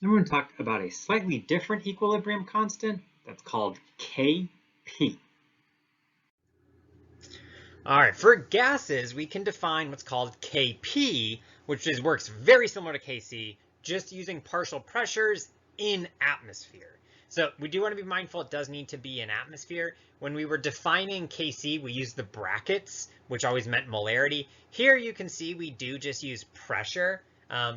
Then we're going to talk about a slightly different equilibrium constant that's called Kp. All right, for gases, we can define what's called Kp, which works very similar to Kc, just using partial pressures in atmosphere. So we do want to be mindful it does need to be in atmosphere. When we were defining Kc, we used the brackets, which always meant molarity. Here you can see we do just use pressure,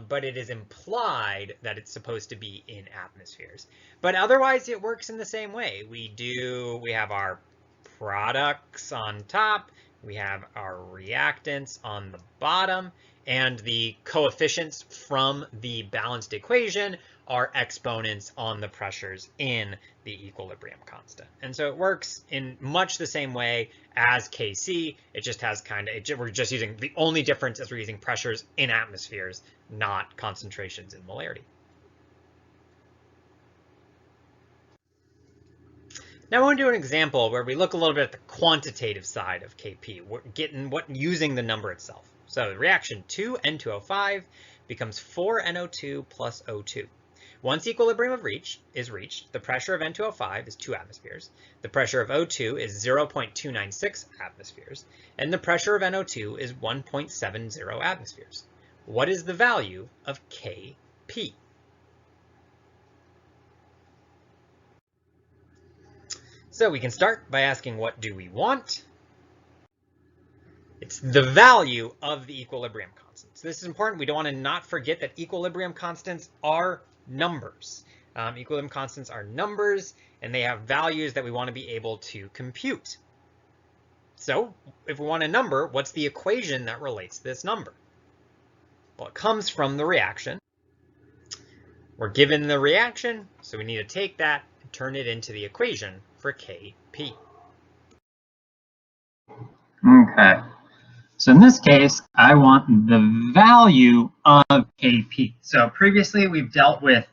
but it is implied that it's supposed to be in atmospheres. But otherwise, it works in the same way. We have our products on top, we have our reactants on the bottom, and the coefficients from the balanced equation are exponents on the pressures in the equilibrium constant. And so it works in much the same way as Kc. It just has we're just using, the only difference is we're using pressures in atmospheres, not concentrations in molarity. Now I want to do an example where we look a little bit at the quantitative side of Kp, using the number itself. So the reaction 2N2O5 becomes 4NO2 plus O2. Once equilibrium is reached, the pressure of N2O5 is 2 atmospheres, the pressure of O2 is 0.296 atmospheres, and the pressure of NO2 is 1.70 atmospheres. What is the value of Kp? So we can start by asking, what do we want? It's the value of the equilibrium constant. So this is important. We don't want to not forget that equilibrium constants are numbers. Equilibrium constants are numbers, and they have values that we want to be able to compute. So if we want a number, what's the equation that relates to this number? Well, it comes from the reaction. We're given the reaction, so we need to take that and turn it into the equation for Kp. Okay, so in this case, I want the value of Kp. So previously we've dealt with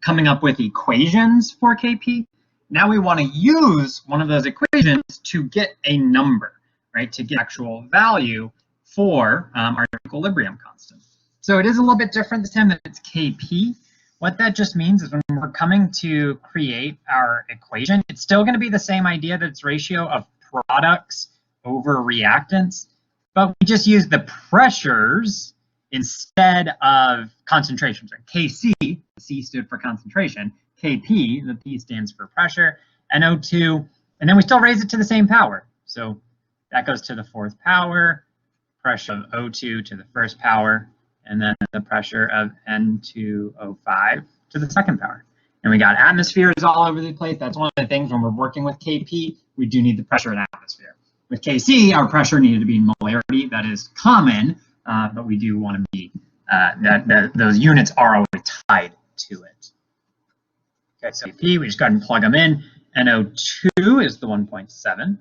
coming up with equations for Kp. Now we want to use one of those equations to get a number, right? To get actual value for our equilibrium constant. So it is a little bit different this time that it's Kp. What that just means is when we're coming to create our equation, it's still going to be the same idea that it's ratio of products over reactants, but we just use the pressures instead of concentrations. Kc, the C stood for concentration, Kp, the P stands for pressure, NO2, and then we still raise it to the same power. So that goes to the fourth power, pressure of O2 to the first power, and then the pressure of N2O5 to the second power. And we got atmospheres all over the place. That's one of the things when we're working with Kp, we do need the pressure in atmosphere. With Kc, our pressure needed to be in molarity. That is common, but we do want to be, those units are always tied to it. Okay, so Kp, we just go ahead and plug them in. NO2 is the 1.7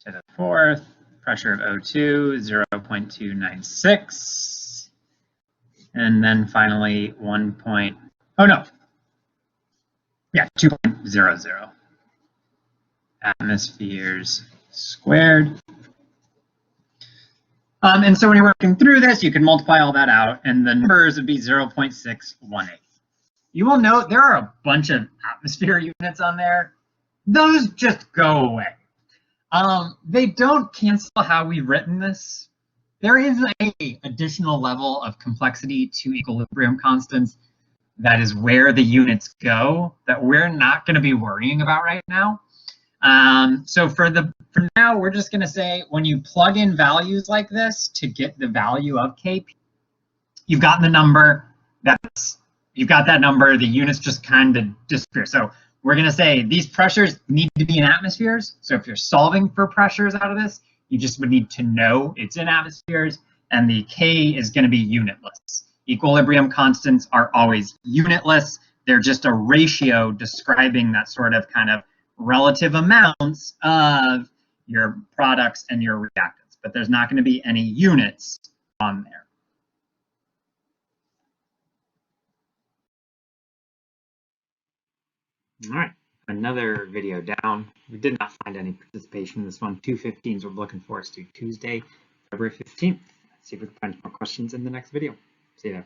to the fourth. Pressure of O2, 0.296. And then finally 2.00 atmospheres squared. And so when you're working through this, you can multiply all that out, and the numbers would be 0.618. You will note there are a bunch of atmosphere units on there. Those just go away. They don't cancel how we've written this. There is an additional level of complexity to equilibrium constants that is where the units go that we're not going to be worrying about right now. So for now, we're just going to say when you plug in values like this to get the value of Kp, you've gotten the number. You've got that number. The units just kind of disappear. So we're going to say these pressures need to be in atmospheres. So if you're solving for pressures out of this, you just would need to know it's in atmospheres, and the K is going to be unitless. Equilibrium constants are always unitless. They're just a ratio describing that sort of kind of relative amounts of your products and your reactants, but there's not going to be any units on there. All right, another video down. We did not find any participation in this one. 215s we're looking for us to Tuesday, February 15th. Let's see if we can find more questions in the next video. See you. See ya.